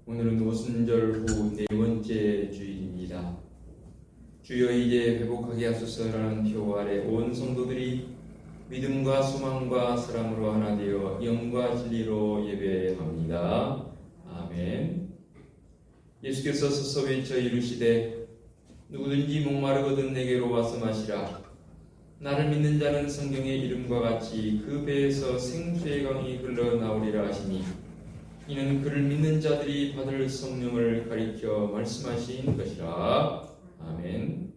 오늘은 오순절 후 네 번째 주일입니다. 주여 이제 회복하게 하소서라는 표 아래 온 성도들이 믿음과 소망과 사랑으로 하나 되어 영과 진리로 예배합니다. 아멘. 예수께서 서서 외쳐 이르시되 누구든지 목마르거든 내게로 와서 마시라. 나를 믿는 자는 성경의 이름과 같이 그 배에서 생수의 강이 흘러나오리라 하시니 이는 그를 믿는 자들이 받을 성령을 가리켜 말씀하신 것이라. 아멘.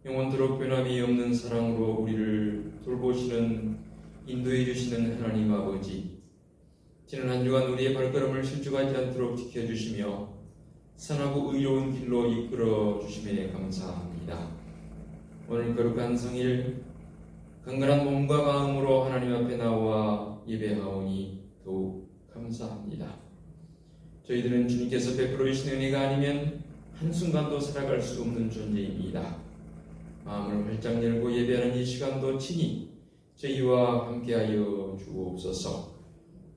영원토록 변함이 없는 사랑으로 우리를 돌보시는 인도해 주시는 하나님 아버지, 지난 한 주간 우리의 발걸음을 실족하지 않도록 지켜주시며 선하고 의로운 길로 이끌어 주심에 감사합니다. 오늘 거룩한 성일 강건한 몸과 마음으로 하나님 앞에 나와 예배하오니 더욱 감사합니다. 저희들은 주님께서 베풀어 주신 은혜가 아니면 한순간도 살아갈 수 없는 존재입니다. 마음을 활짝 열고 예배하는 이 시간도 친히 저희와 함께하여 주옵소서.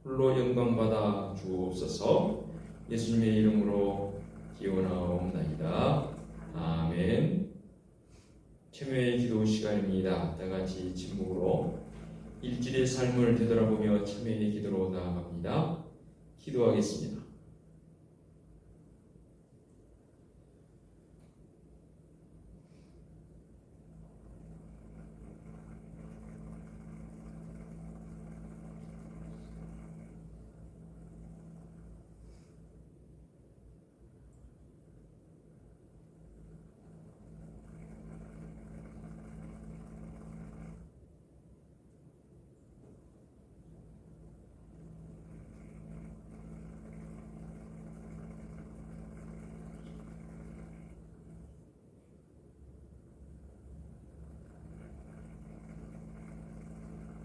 홀로 영광받아 주옵소서. 예수님의 이름으로 기원하옵나이다. 아멘. 참여의 기도 시간입니다. 다같이 침묵으로 일주일의 삶을 되돌아보며 참회의 기도로 나아갑니다. 기도하겠습니다.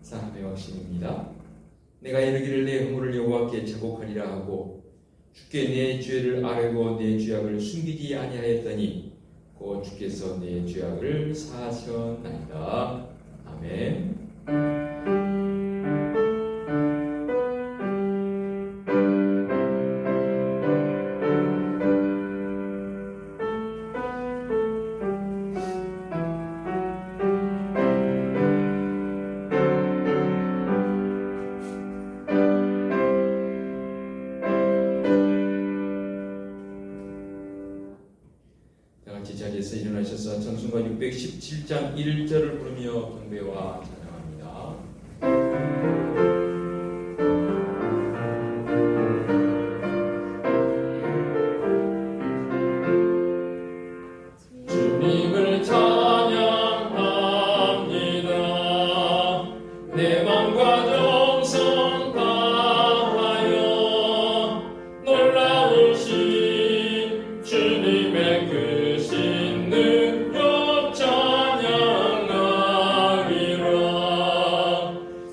사람의 확신입니다. 내가 이르기를 내 허물을 여호와께 자복하리라 하고 주께 내 죄를 아뢰고 내 죄악을 숨기지 아니하였더니 곧 주께서 내 죄악을 사하셨나이다. 아멘. 자리에서 일어나셔서 찬송가 617장 1절을 부르며 경배와 찬양합니다. 주님을 찬양합니다. 내 맘과 정성 다하여 놀라우신 주님의 능력 찬양하리라.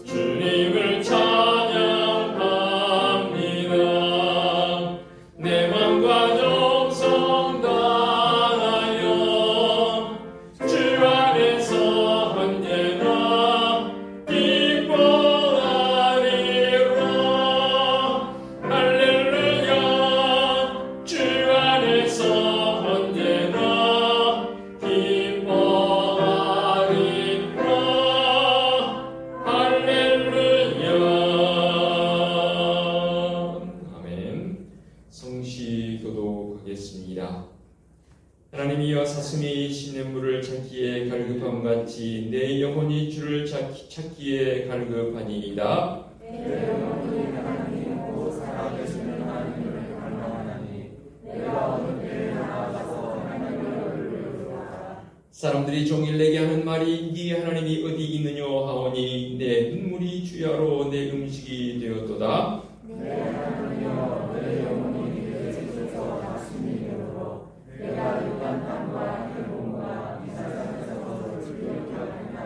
주님을 찬양합니다. 내 맘과 정성 다하여 주 안에서 언제나 기뻐하리라. 할렐루야. 주 안에서 언제나 기뻐하리라. 할렐루야. 아멘. 성시 교독하겠습니다. 하나님이여 사슴이 시냇물을 찾기에 갈급함같이 내 영혼이 주를 찾기에 갈급하니이다. 내 영혼이 하나님 곧 살아계시는 하나님을 갈망하나니 내가 어느 때에 나아가서 하나님을 부르리라. 사람들이 종일 내게 하는 말이 네 하나님이 어디 있느냐 하오니 내 눈물이 주야로 내 음식이 되었도다. 내 하나님이여 내 영혼이 내 집에서 다시니 되므로 내가 육한 땅과 해봄과 이사장에서 즐겁게 하리라.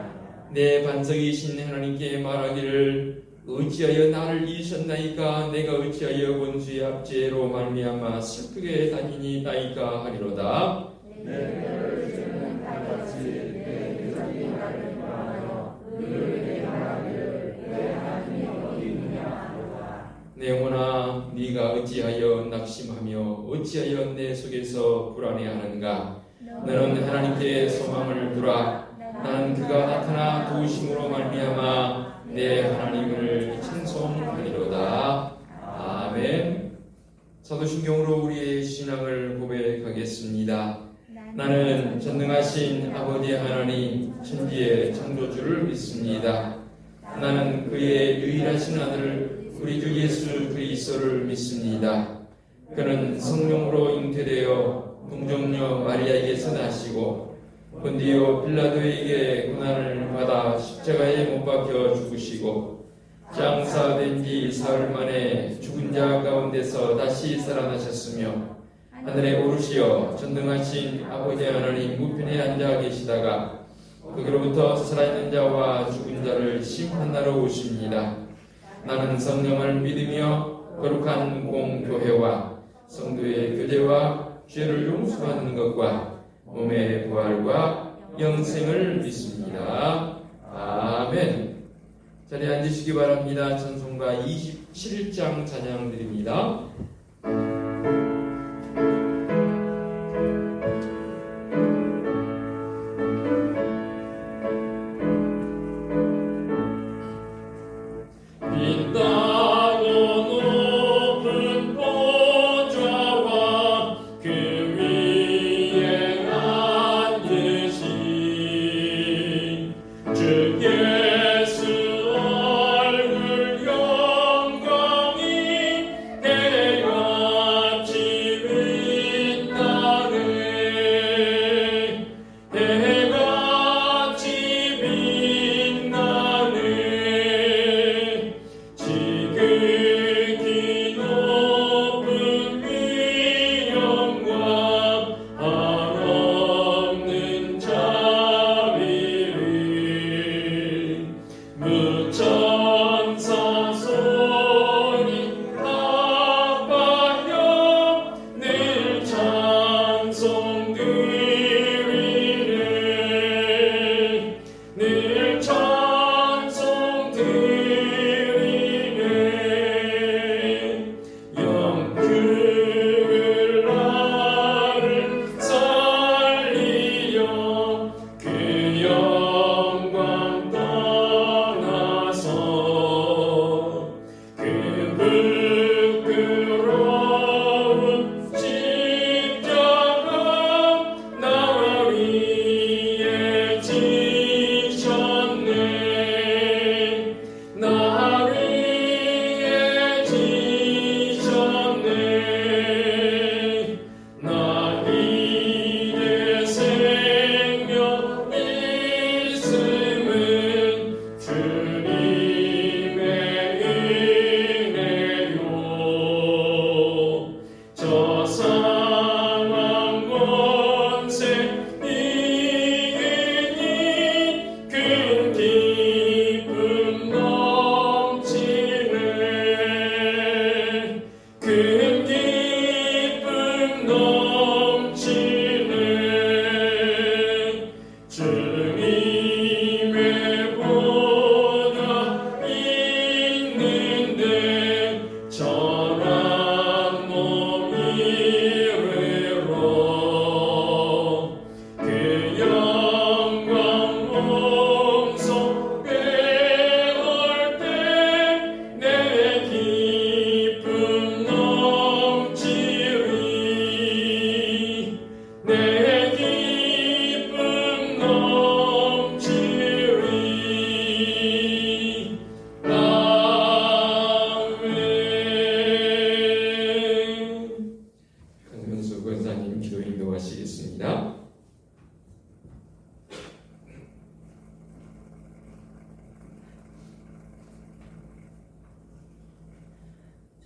내 반석이신 하나님께 말하기를 어찌하여 나를 잃으셨나이까. 내가 어찌하여 원수의 압제로 말미암아 슬프게 다니니나이까 하리로다. 내 뼈를 주는 달같이 내 기적이 나를 구하여 늘 내 말하기를 내 하나님이 어디 있느냐 하노라. 내 영혼아 네가 어찌하여 낙심하며 어찌하여 내 속에서 불안해하는가. 너는 하나님께 소망을 두라. 나는 그가 나타나 도우심으로 말미암아 내 하나님을 찬송하리로다. 아멘. 사도신경으로 우리의 신앙을 고백하겠습니다. 나는 전능하신 아버지 하나님 천지의 창조주를 믿습니다. 나는 그의 유일하신 아들 우리 주 예수 그리스도를 믿습니다. 그는 성령으로 잉태되어 동정녀 마리아에게서 나시고 본디오 빌라도에게 고난을 받아 십자가에 못 박혀 죽으시고 장사된 지 사흘 만에 죽은 자 가운데서 다시 살아나셨으며 하늘에 오르시어 전능하신 아버지 하나님 우편에 앉아 계시다가 거기로부터 살아있는 자와 죽은 자를 심판하러 오십니다. 나는 성령을 믿으며 거룩한 공교회와 성도의 교제와 죄를 용서받는 것과 몸의 부활과 영생을 믿습니다. 아멘. 자리에 앉으시기 바랍니다. 찬송가 27장 찬양 드립니다.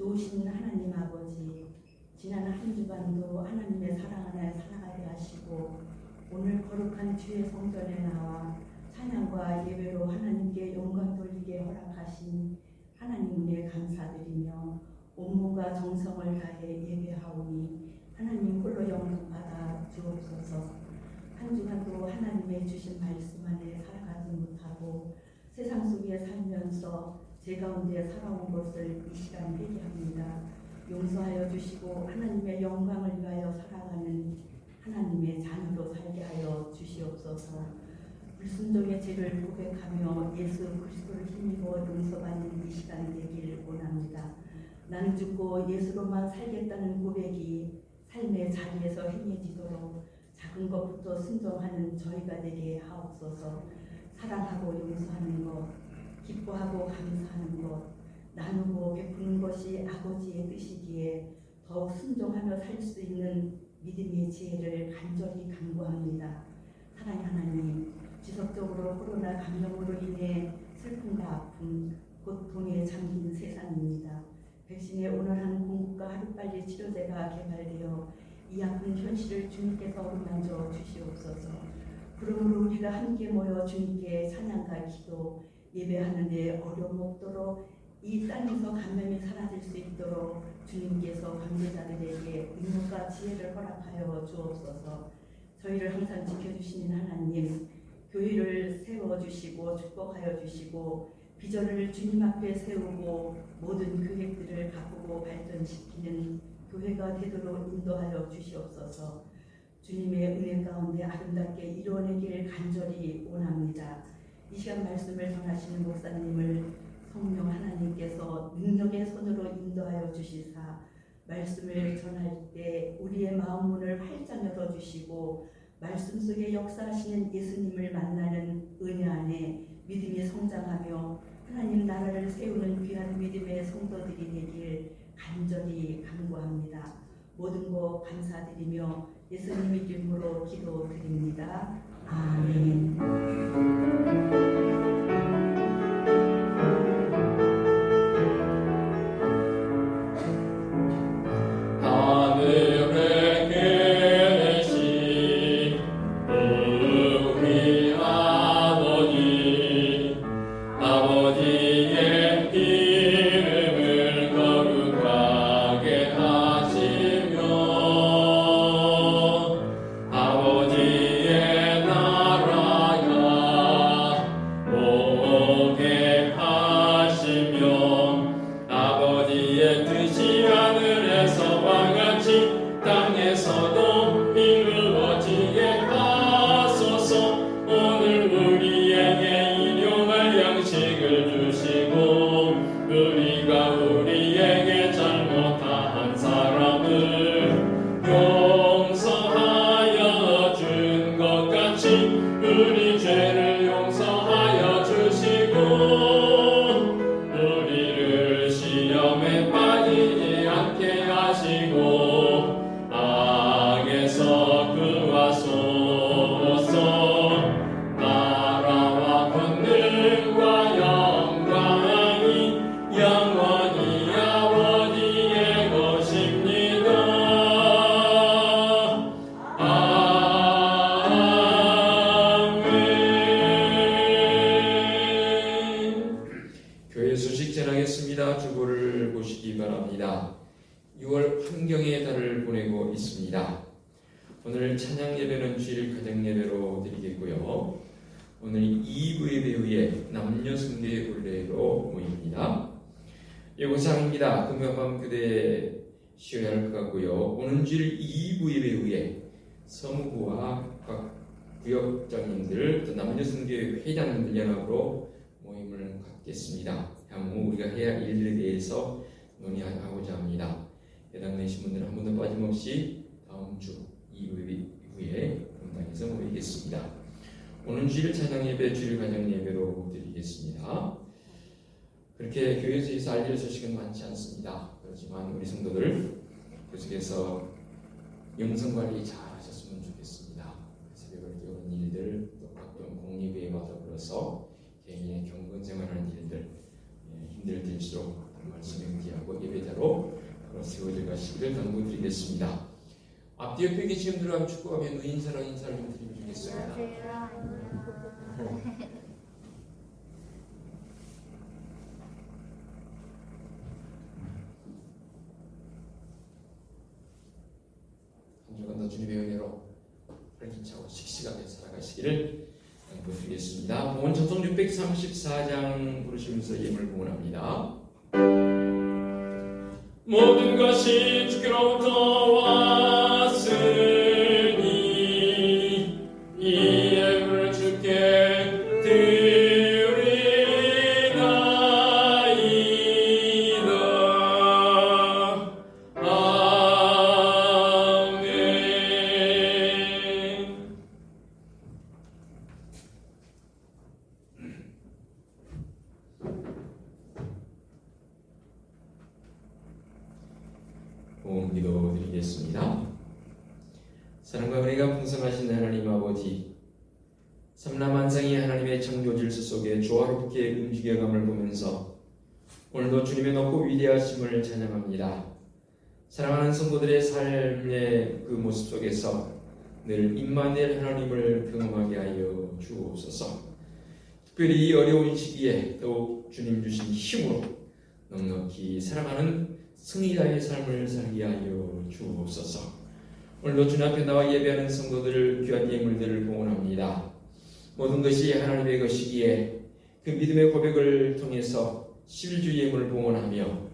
좋으신 하나님 아버지, 지난 한 주간도 하나님의 사랑 안에 살아가게 하시고 오늘 거룩한 주의 성전에 나와 찬양과 예배로 하나님께 영광 돌리게 허락하신 하나님 은혜 감사드리며 온몸과 정성을 다해 예배하오니 하나님 홀로 영광 받아 주옵소서. 한 주간도 하나님의 주신 말씀 안에 살아가지 못하고 세상 속에 살면서 제 가운데 살아온 것을 이 시간 회개합니다. 용서하여 주시고 하나님의 영광을 위하여 살아가는 하나님의 자녀로 살게 하여 주시옵소서. 불순종의 죄를 고백하며 예수 그리스도를 힘입어 용서받는 이 시간 되길 원합니다. 나는 죽고 예수로만 살겠다는 고백이 삶의 자리에서 행해지도록 작은 것부터 순종하는 저희가 되게 하옵소서. 사랑하고 용서하는 것, 기뻐하고 감사하는 것, 나누고 베푸는 것이 아버지의 뜻이기에 더욱 순종하며 살 수 있는 믿음의 지혜를 간절히 간구합니다. 사랑의 하나님, 지속적으로 코로나 감염으로 인해 슬픔과 아픔, 고통에 잠긴 세상입니다. 백신의 온화한 공급과 하루빨리 치료제가 개발되어 이 아픈 현실을 주님께서 어루만져 주시옵소서. 그러므로 우리가 함께 모여 주님께 찬양과 기도, 예배하는 데 어려움 없도록 이 땅에서 감염이 사라질 수 있도록 주님께서 관계자들에게 능력과 지혜를 허락하여 주옵소서. 저희를 항상 지켜주시는 하나님, 교회를 세워주시고 축복하여 주시고 비전을 주님 앞에 세우고 모든 계획들을 가꾸고 발전시키는 교회가 되도록 인도하여 주시옵소서. 주님의 은혜 가운데 아름답게 이루어내기를 간절히 원합니다. 이 시간 말씀을 전하시는 목사님을 성령 하나님께서 능력의 손으로 인도하여 주시사 말씀을 전할 때 우리의 마음 문을 활짝 열어주시고 말씀 속에 역사하시는 예수님을 만나는 은혜 안에 믿음이 성장하며 하나님 나라를 세우는 귀한 믿음의 성도들이 되길 간절히 간구합니다. 모든 것 감사드리며 예수님의 이름으로 기도드립니다. 아멘. 주보를 보시기 바랍니다. 6월 환경의 달을 보내고 있습니다. 오늘 찬양 예배는 주일 가정 예배로 드리겠고요. 오늘 2부 예배 후에 남녀 성대 본례로 모입니다. 예고사항입니다. 금요밤 교대에 쉬어야 할 것 같고요. 오는 주일 2부 예배 후에 성부와 각 구역장님들, 또 남녀 성대 회장님들 연합으로 모임을 갖겠습니다. 향후 우리가 해야 할 일들에 대해서 논의하고자 합니다. 해당되신 분들은 한 번도 빠짐없이 다음 주 2부 후에 본당에서 모이겠습니다. 오는 주일 찬양 예배, 주일 가정 예배로 드리겠습니다. 그렇게 교회에서 알릴 소식은 많지 않습니다. 그렇지만 우리 성도들 계속해서 영성 관리 잘 하셨으면 좋겠습니다. 새벽을 깨우는 일들, 또 각종 공립회와 더불어서 개인의 경건 생활하는 일들 힘들 때일수록 말씀에 의지하고 예배자로 세워져 가시기를 당부드리겠습니다. 앞뒤 옆에 계신 분들하고 축복하며 인사랑 인사를 좀 드리면 좋겠습니다. 한 주간 더 주님의 은혜로 활기차고 씩씩하게 살아가시기를 드리겠습니다. 봉헌 찬송 634장 부르시면서 예물 봉헌합니다. 모든 것이 주께로부터 왔으니 이 예물을 주께 드리나이다. 아멘. 기도 드리겠습니다. 사랑과 은혜가 풍성하신 하나님 아버지, 삼라만상이 하나님의 창조 질서 속에 조화롭게 움직여감을 보면서 오늘도 주님의 높고 위대하심을 찬양합니다. 사랑하는 성도들의 삶의 그 모습 속에서 늘 임마누엘 하나님을 경험하게 하여 주옵소서. 특별히 이 어려운 시기에 더욱 주님 주신 힘으로 넉넉히 사랑하는 승리자의 삶을 살게 하여 주옵소서. 오늘도 주님 앞에 나와 예배하는 성도들을 귀한 예물들을 봉헌합니다. 모든 것이 하나님의 것이기에 그 믿음의 고백을 통해서 11주 예물을 봉헌하며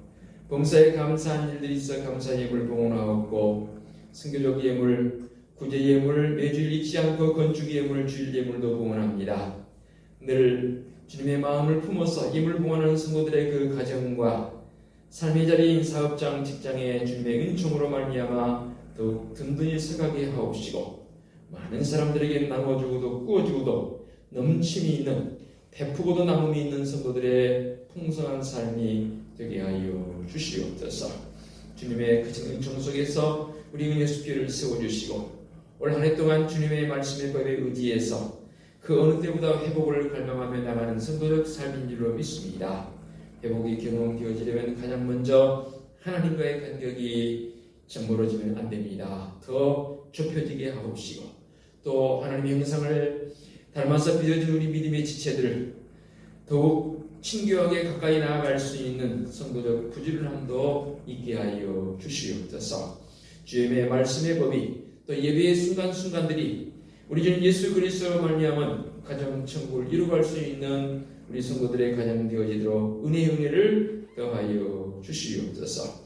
범사에 감사한 일들이 있어 감사 예물 봉헌하옵고 선교적 예물, 구제 예물, 매주일 잊지 않고 건축 예물, 주일 예물도 봉헌합니다. 늘 주님의 마음을 품어서 예물 봉헌하는 성도들의 그 가정과 삶의 자리인 사업장, 직장에 주님의 은총으로 말미암아 더욱 든든히 서가게 하옵시고 많은 사람들에게 나눠주고도 꾸어주고도 넘침이 있는 베푸고도 나눔이 있는 성도들의 풍성한 삶이 되게 하여 주시옵소서. 주님의 크신 은총 속에서 우리 은혜 숲길을 세워주시고 올 한 해 동안 주님의 말씀의 법에 의지해서 그 어느 때보다 회복을 갈망하며 나가는 성도적 삶인 줄로 믿습니다. 회복이 경험되어지려면 가장 먼저 하나님과의 간격이 멀어지면 안 됩니다. 더 좁혀지게 하옵시고 또 하나님의 형상을 닮아서 빚어진 우리 믿음의 지체들을 더욱 친교하게 가까이 나아갈 수 있는 성도적 부지런함도 있게 하여 주시옵소서. 주님의 말씀의 법이 또 예배의 순간순간들이 우리 주님 예수 그리스도로 말미암은 가정 천국을 이루어갈 수 있는 우리 성도들의 가정 되어지도록 은혜를 더하여 주시옵소서.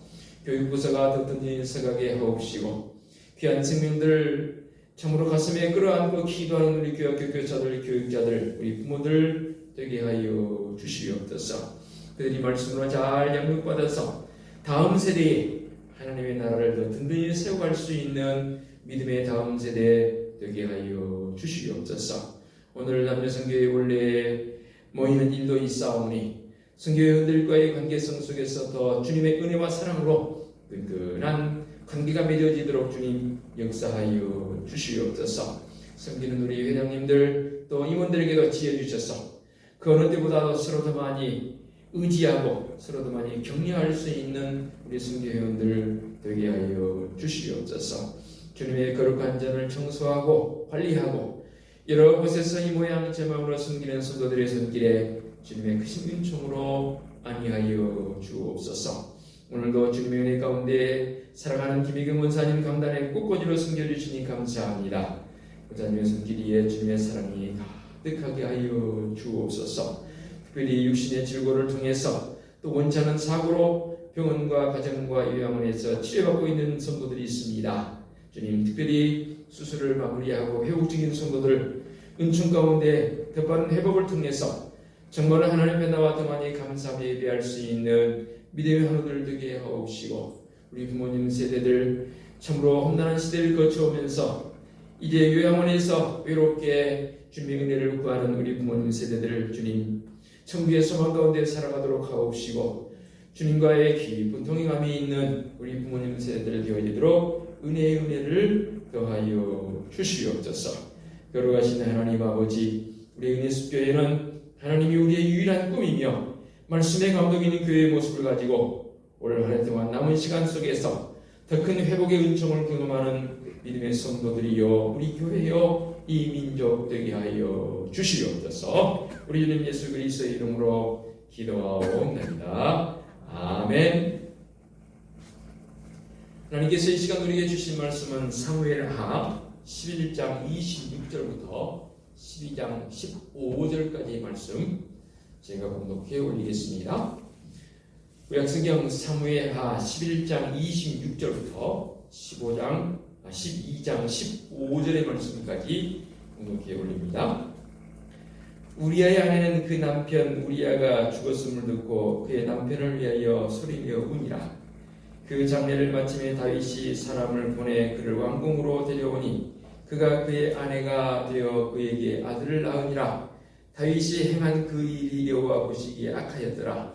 교육부서가 더 든든히 서가게 하옵시고 귀한 생명들을 참으로 가슴에 끌어안고 기도하는 우리 교학교 교사들, 교육자들, 우리 부모들 되게 하여 주시옵소서. 그들이 말씀으로 잘 양육받아서 다음 세대에 하나님의 나라를 더 든든히 세워갈 수 있는 믿음의 다음 세대 되게 하여 주시옵소서. 오늘 남녀성교회 원래 모이는 일도 있사오니 성교회원들과의 관계성 속에서 더 주님의 은혜와 사랑으로 끈끈한 관계가 맺어지도록 주님 역사하여 주시옵소서. 섬기는 우리 회장님들 또 임원들에게도 지혜 주셔서 그 어느 때보다도 서로 더 많이 의지하고 서로 더 많이 격려할 수 있는 우리 성교회원들 되게 하여 주시옵소서. 주님의 거룩한 전을 청소하고 관리하고 여러 곳에서 이 모양 제 마음으로 섬기는 성도들의 손길에 주님의 크신 은총으로 안위하여 주옵소서. 오늘도 주님의 은혜 가운데 살아가는 김희경 원사님 강단에 꽃꽂이로 섬겨주시니 감사합니다. 원사님의 손길 위에 주님의 사랑이 가득하게 하여 주옵소서. 특별히 육신의 질고를 통해서 또 원치 않은 사고로 병원과 가정과 요양원에서 치료받고 있는 성도들이 있습니다. 주님 특별히 수술을 마무리하고 회복 중인 성도들 은총 가운데 더 빠른 회복을 통해서 정말 하나님 앞에 나와 더 많이 감사하며 예배할 수 있는 믿음의 한우들 되게 하옵시고 우리 부모님 세대들 참으로 험난한 시대를 거쳐오면서 이제 요양원에서 외롭게 주님의 은혜를 구하는 우리 부모님 세대들을 주님 천국의 소망 가운데 살아가도록 하옵시고 주님과의 깊은 동행함이 있는 우리 부모님 세대들 되어지도록 은혜의 은혜를 더하여 주시옵소서. 거룩하신 하나님 아버지, 우리 은혜숲교회는 하나님이 우리의 유일한 꿈이며 말씀의 감동 있는 교회의 모습을 가지고 올 한 해 동안 남은 시간 속에서 더 큰 회복의 은총을 경험하는 믿음의 성도들이요 우리 교회요 이 민족 되게 하여 주시옵소서. 우리 주님 예수 그리스도의 이름으로 기도하옵나이다. 아멘. 하나님께서 이 시간 우리에게 주신 말씀은 사무엘하 11장 26절부터 12장 15절까지의 말씀 제가 봉독해 올리겠습니다. 구약성경 사무엘하 11장 26절부터 12장 15절의 말씀까지 봉독해 올립니다. 우리아의 아내는 그 남편 우리아가 죽었음을 듣고 그의 남편을 위하여 소리내어 우니라. 그 장례를 마침에 다윗이 사람을 보내 그를 왕궁으로 데려오니 그가 그의 아내가 되어 그에게 아들을 낳으니라. 다윗이 행한 그 일이 여호와 보시기에 악하였더라.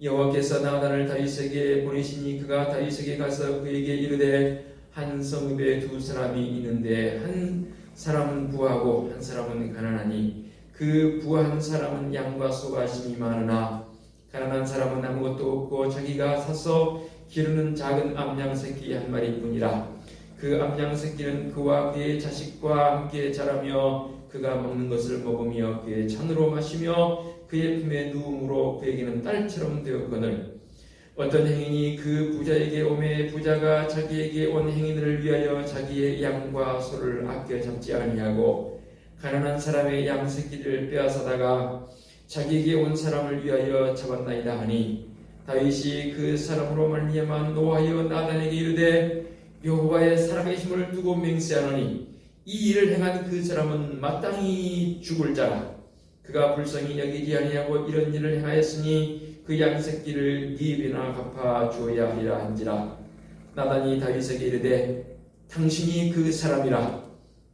여호와께서 나단을 다윗에게 보내시니 그가 다윗에게 가서 그에게 이르되 한 성읍에 두 사람이 있는데 한 사람은 부하고 한 사람은 가난하니 그 부한 사람은 양과 소가 심이 많으나 가난한 사람은 아무것도 없고 자기가 사서 기르는 작은 암양 새끼 한 마리뿐이라. 그 암양 새끼는 그와 그의 자식과 함께 자라며 그가 먹는 것을 먹으며 그의 잔으로 마시며 그의 품에 누움으로 그에게는 딸처럼 되었거늘 어떤 행인이 그 부자에게 오매 부자가 자기에게 온 행인을 위하여 자기의 양과 소를 아껴 잡지 아니하고 가난한 사람의 양 새끼를 빼앗아다가 자기에게 온 사람을 위하여 잡았나이다 하니 다윗이 그 사람으로 말미암아 노하여 나단에게 이르되 여호와의 살아계심을 두고 맹세하노니 이 일을 행한 그 사람은 마땅히 죽을 자라. 그가 불쌍히 여기지 아니하고 이런 일을 행하였으니 그 양 새끼를 네 배나 갚아 주어야 하리라 한지라. 나단이 다윗에게 이르되 당신이 그 사람이라.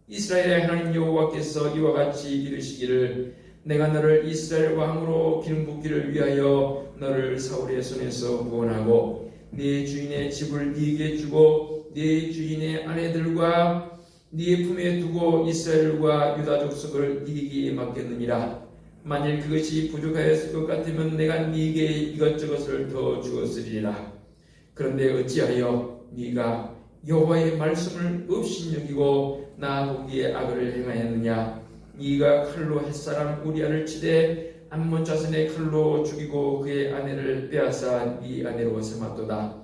이스라엘의 하나님 여호와께서 이와 같이 이르시기를 내가 너를 이스라엘 왕으로 기름 붓기를 위하여 너를 사울의 손에서 구원하고 네 주인의 집을 네게 주고 네 주인의 아내들과 네 품에 두고 이스라엘과 유다 족속을 네게 맡겼느니라. 만일 그것이 부족하였을 것 같으면 내가 네게 이것저것을 더 주었으리라. 그런데 어찌하여 네가 여호와의 말씀을 업신여기고 나 보기에 악을 행하였느냐. 네가 칼로 햇사람 우리아를 치되 암몬 자손의 칼로 죽이고 그의 아내를 빼앗아 네 아내로 삼았도다.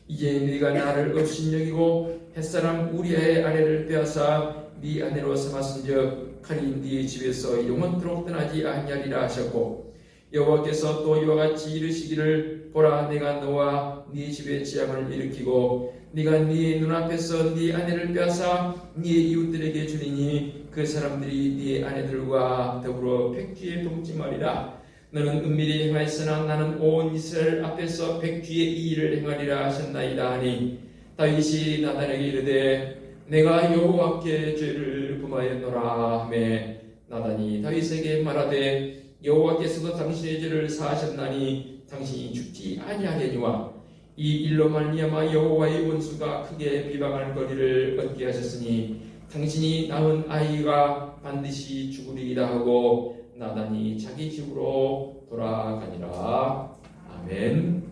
이제 네가 나를 업신여기고 햇사람 우리아의 아내를 빼앗아 네 아내로 삼았은즉 칼이 네 집에서 영원토록 떠나지 아니하리라 하셨고 여호와께서 또 이와 같이 이르시기를 보라 내가 너와 네 집에 재앙을 일으키고 네가 네 눈앞에서 네 아내를 빼앗아 네 이웃들에게 주리니 그 사람들이 네 아내들과 더불어 백주에 동침하리라. 너는 은밀히 행하였으나 나는 온 이스라엘 앞에서 백주의 이 일을 행하리라 하셨나이다 하니 다윗이 나단에게 이르되 내가 여호와께 죄를 범하였노라 하매 나단이 다윗에게 말하되 여호와께서도 당신의 죄를 사하셨나니 당신이 죽지 아니하려니와 이 일로 말미암아 여호와의 원수가 크게 비방할 거리를 얻게 하셨으니 당신이 낳은 아이가 반드시 죽으리이다 하고 나단이 자기 집으로 돌아가니라. 아멘.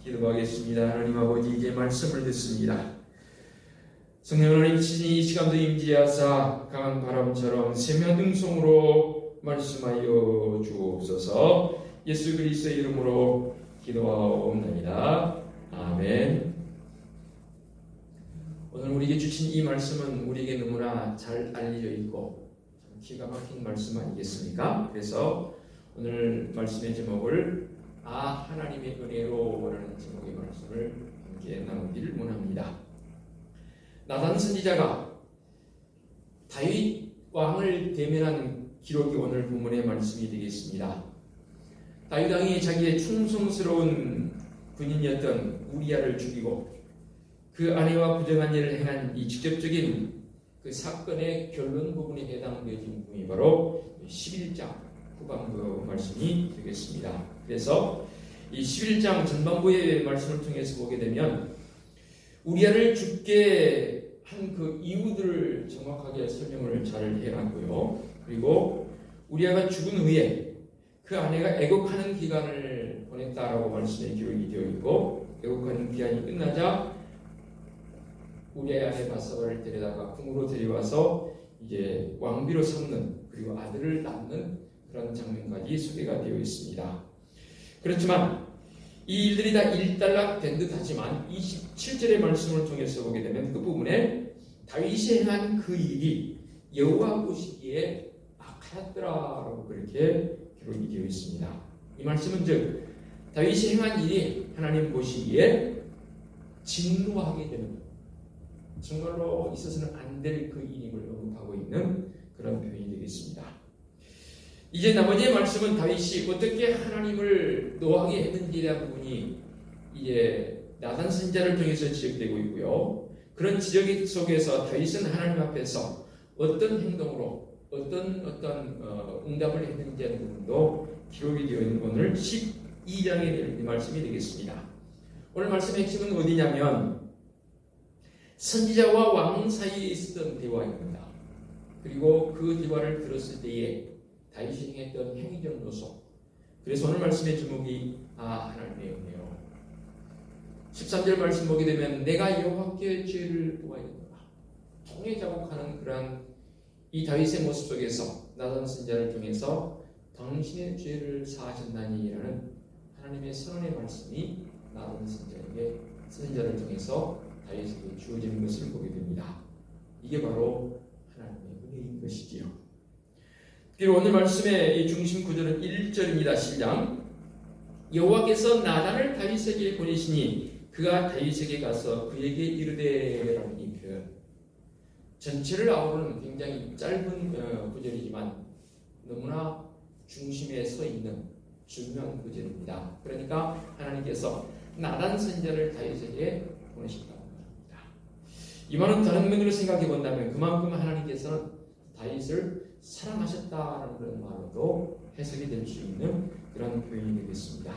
기도하겠습니다. 하나님 아버지 이제 말씀을 듣습니다. 성령 하나님 친히 이 시간도 임재하사 강한 바람처럼 세면등송으로 말씀하여 주옵소서. 예수 그리스도의 이름으로 기도하옵나이다. 아멘. 오늘 우리에게 주신 이 말씀은 우리에게 너무나 잘 알려져 있고 기가 막힌 말씀 아니겠습니까? 그래서 오늘 말씀의 제목을 하나님의 은혜로라는 제목의 말씀을 함께 나누기를 원합니다. 나단 선지자가 다윗 왕을 대면한 기록이 오늘 본문의 말씀이 되겠습니다. 다윗 왕이 자기의 충성스러운 군인이었던 우리아를 죽이고 그 아내와 부정한 일을 행한 이 직접적인 그 사건의 결론 부분에 해당되어진 부분이 바로 11장 후반부 말씀이 되겠습니다. 그래서 이 11장 전반부의 말씀을 통해서 보게 되면 우리아를 죽게 한 그 이유들을 정확하게 설명을 잘 해놨고요. 그리고 우리아가 죽은 후에 그 아내가 애곡하는 기간을 보냈다라고 말씀에 기록이 되어 있고 애곡하는 기간이 끝나자 우리아의 아내 바사바를 데려다가 궁으로 데려와서 이제 왕비로 삼는 그리고 아들을 낳는 그런 장면까지 소개가 되어 있습니다. 그렇지만 이 일들이 다 일단락된 듯 하지만 27절의 말씀을 통해서 보게 되면 그 부분에 다윗이 행한 그 일이 여호와 보시기에 하였더라라고 그렇게 기록이 되어 있습니다. 이 말씀은 즉 다윗이 행한 일이 하나님 보시기에 진노하게 되는 정말로 있어서는 안 될 그 일임을 언급하고 있는 그런 표현이 되겠습니다. 이제 나머지 말씀은 다윗이 어떻게 하나님을 노하게 했는지에 대한 부분이 이제 나단 선지자를 통해서 지적되고 있고요. 그런 지적 속에서 다윗은 하나님 앞에서 어떤 행동으로 어떤 응답을 했는지 하는 부분도 기록이 되어 있는 오늘 12장의 말씀이 되겠습니다. 오늘 말씀의 핵심은 어디냐면 선지자와 왕 사이에 있었던 대화입니다. 그리고 그 대화를 들었을 때에 다윗이 행했던 행위적 요소. 그래서 오늘 말씀의 제목이 하나님의 은혜요. 13절 말씀 보게 되면 내가 여호와께 죄를 보아야겠노라. 통에 자국하는 그러한 이 다윗의 모습 속에서 나단 선지자를 통해서 당신의 죄를 사하셨나니라는 하나님의 선언의 말씀이 나단 선지자를 통해서 다윗에게 주어지는 것을 보게 됩니다. 이게 바로 하나님의 은혜인 것이지요. 그리고 오늘 말씀의 이 중심 구절은 1절입니다. 시작. 여호와께서 나단을 다윗에게 보내시니 그가 다윗에게 가서 그에게 이르되라는 이 표현. 전체를 아우르는 굉장히 짧은 구절이지만 너무나 중심에 서 있는 중요한 구절입니다. 그러니까 하나님께서 나단 선지자를 다윗에게 보내셨다는 겁니다. 이 말은 다른 면으로 생각해 본다면 그만큼 하나님께서는 다윗을 사랑하셨다는 그런 말로도 해석이 될 수 있는 그런 표현이 되겠습니다.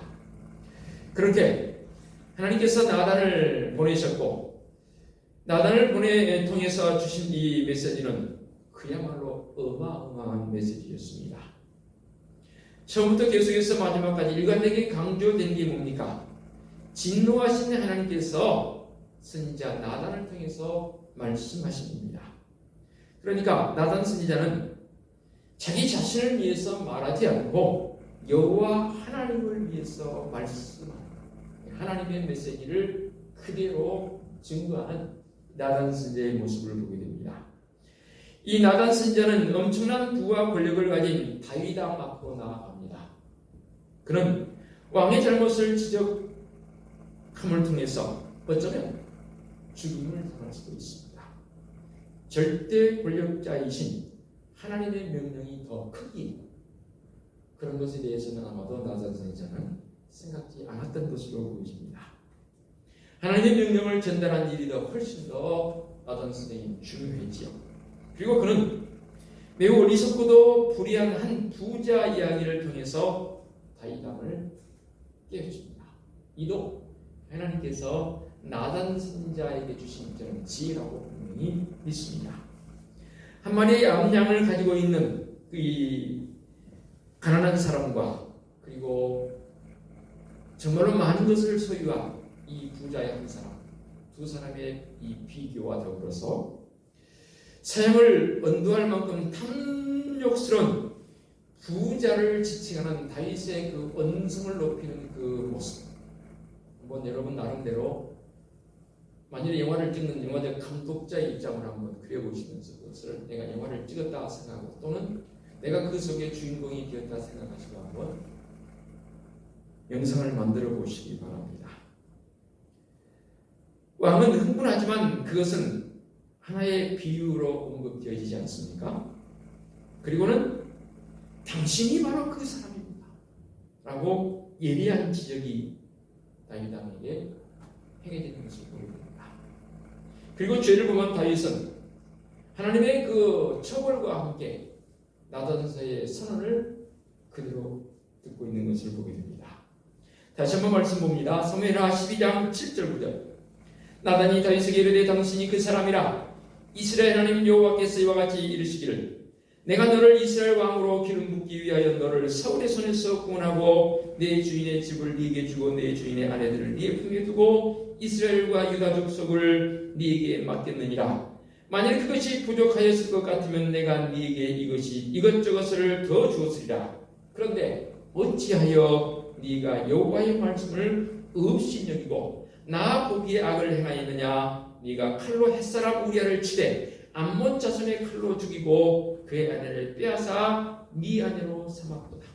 그렇게 하나님께서 나단을 보내셨고 나단을 통해서 주신 이 메시지는 그야말로 어마어마한 메시지였습니다. 처음부터 계속해서 마지막까지 일관되게 강조된 게 뭡니까? 진노하신 하나님께서 선지자 나단을 통해서 말씀하십니다. 그러니까 나단 선지자는 자기 자신을 위해서 말하지 않고 여호와 하나님을 위해서 말씀하는 하나님의 메시지를 그대로 증거하는 나단 선지자의 모습을 보게 됩니다. 이 나단 선지자는 엄청난 부와 권력을 가진 다윗 왕 앞으로 나아갑니다. 그는 왕의 잘못을 지적함을 통해서 어쩌면 죽임을 당할 수도 있습니다. 절대 권력자이신 하나님의 명령이 더 크기 그런 것에 대해서는 아마도 나단 선지자는 생각지 않았던 것으로 보여집니다. 하나님의 명령을 전달한 일이 더 훨씬 더 나단 선지자에게 중요했지요. 그리고 그는 매우 어리석고도 불의한 한 부자 이야기를 통해서 다윗 왕을 깨우칩니다. 이도 하나님께서 나단 선지자에게 주신 저는 지혜라고 분명히 믿습니다. 한 마리의 암양을 가지고 있는 이 가난한 사람과 그리고 정말로 많은 것을 소유한 이 부자의 한 사람, 두 사람의 이 비교와 더불어서 사형을 언도할 만큼 탐욕스러운 부자를 지칭하는 다윗의 그 언성을 높이는 그 모습. 한번 여러분 나름대로 만일에 영화를 찍는 영화적 감독자의 입장을 한번 그려보시면서 그것을 내가 영화를 찍었다 생각하고 또는 내가 그 속의 주인공이 되었다 생각하시고 한번 영상을 만들어 보시기 바랍니다. 왕은 흥분하지만 그것은 하나의 비유로 언급되어지지 않습니까? 그리고는 당신이 바로 그 사람입니다 라고 예리한 지적이 다윗 왕에게 행해지는 것을 보게 됩니다. 그리고 죄를 범한 다윗은 하나님의 그 처벌과 함께 나단서의 선언을 그대로 듣고 있는 것을 보게 됩니다. 다시 한번 말씀 봅니다. 사무엘하 12장 7절 9절. 나단이 다윗에게 이르되 당신이 그 사람이라. 이스라엘 하나님 여호와께서 이와 같이 이르시기를 내가 너를 이스라엘 왕으로 기름 붓기 위하여 너를 사울의 손에서 구원하고 내 주인의 집을 네게 주고 내 주인의 아내들을 네 품에 두고 이스라엘과 유다 족속을 네게 맡겼느니라. 만일 그것이 부족하였을 것 같으면 내가 네게 이것저것을 더 주었으리라. 그런데 어찌하여 네가 여호와의 말씀을 없이 여기고 나 보기에 악을 행하였느냐. 네가 칼로 햇사람 우리아를 치되 암몬 자손의 칼로 죽이고 그의 아내를 빼앗아 네 아내로 삼았도다.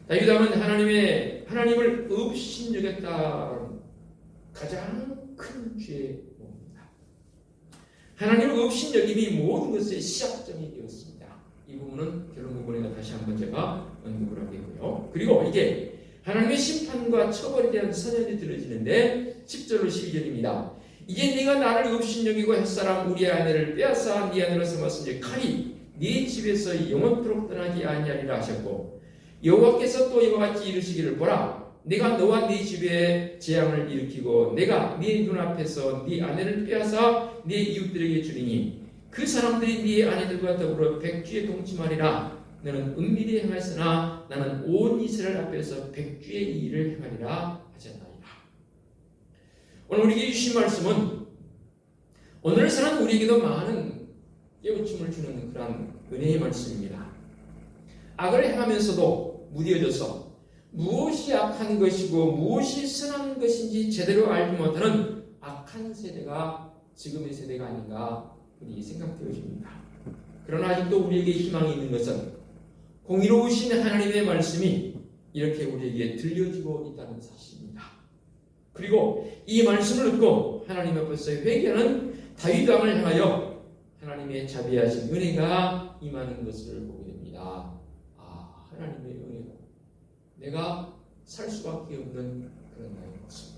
다윗 왕은 하나님을 업신여겼다는 가장 큰 죄입니다. 하나님을 업신여김이 모든 것의 시작점이 되었습니다. 이 부분은 결론 부분에 다시 한번 제가 언급을 하겠고요. 그리고 이게 하나님의 심판과 처벌에 대한 선언이 들어지는데 10절로 12절입니다. 이제 네가 나를 업신여기고 햇사람 우리의 아내를 빼앗아 네 아내로 삼았으니 칼이 네 집에서 영원토록 떠나지 아니하리라 하셨고 여호와께서 또 이와 같이 이르시기를 보라 내가 너와 네 집에 재앙을 일으키고 내가 네 눈앞에서 네 아내를 빼앗아 네 이웃들에게 주리니 그 사람들이 네 아내들과 더불어 백주에 동침하리라. 너는 은밀히 행하였으나 나는 온 이스라엘 앞에서 백주의 일을 행하리라 하셨나이다. 오늘 우리에게 주신 말씀은 오늘 사는 우리에게도 많은 깨우침을 주는 그런 은혜의 말씀입니다. 악을 행하면서도 무뎌져서 무엇이 악한 것이고 무엇이 선한 것인지 제대로 알지 못하는 악한 세대가 지금의 세대가 아닌가 우리 생각되어집니다. 그러나 아직도 우리에게 희망이 있는 것은 공의로우신 하나님의 말씀이 이렇게 우리에게 들려지고 있다는 사실입니다. 그리고 이 말씀을 듣고 하나님 앞에서 회개하는 다윗 왕을 향하여 하나님의 자비하신 은혜가 임하는 것을 보게 됩니다. 하나님의 은혜로 내가 살 수밖에 없는 그런 나의 모습.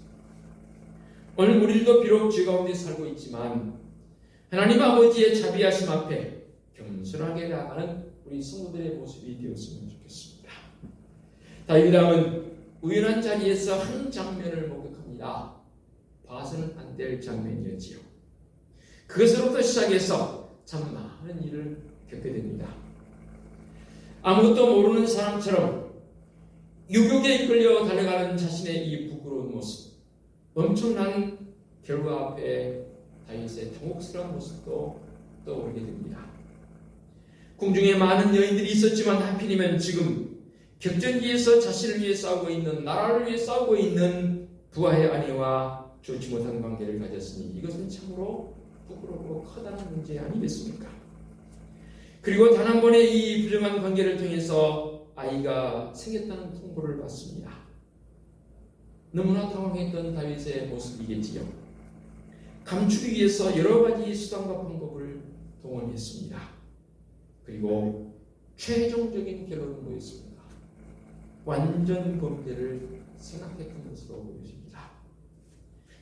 오늘 우리도 비록 죄 가운데 살고 있지만 하나님 아버지의 자비하심 앞에 겸손하게 나아가는 우리 성도들의 모습이 되었으면 좋겠습니다. 다윗 왕은 우연한 자리에서 한 장면을 목격합니다. 봐서는 안 될 장면이었지요. 그것으로부터 시작해서 참 많은 일을 겪게 됩니다. 아무것도 모르는 사람처럼 유혹에 이끌려 달려가는 자신의 이 부끄러운 모습, 엄청난 결과 앞에 다윗의 당혹스러운 모습도 떠오르게 됩니다. 궁중에 많은 여인들이 있었지만 하필이면 지금 격전지에서 자신을 위해 싸우고 있는 나라를 위해 싸우고 있는 부하의 아내와 좋지 못한 관계를 가졌으니 이것은 참으로 부끄럽고 커다란 문제 아니겠습니까? 그리고 단 한 번의 이 부정한 관계를 통해서 아이가 생겼다는 통보를 받습니다. 너무나 당황했던 다윗의 모습이겠지요. 감추기 위해서 여러 가지 수단과 방법을 동원했습니다. 그리고 최종적인 결론은 뭐였습니까? 완전 범죄를 생각했던 것으로 보여집니다.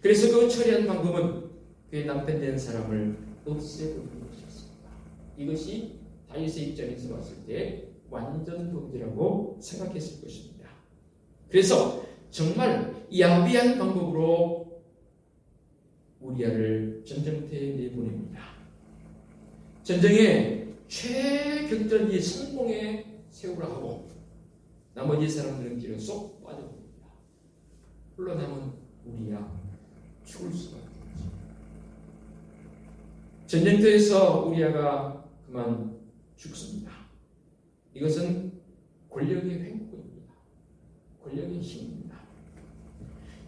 그래서 그 처리한 방법은 그의 남편 된 사람을 없애버리는 것이었습니다. 이것이 다윗의 입장에서 봤을 때 완전 범죄라고 생각했을 것입니다. 그래서 정말 야비한 방법으로 우리아를 전쟁터에 내보냅니다. 전쟁의 최격전지 성공에 세우라 하고 나머지 사람들은 길에 쏙 빠져버립니다. 홀로 남은 우리아 죽을 수밖에 없죠. 전쟁터에서 우리아가 그만 죽습니다. 이것은 권력의 횡포입니다. 권력의 힘입니다.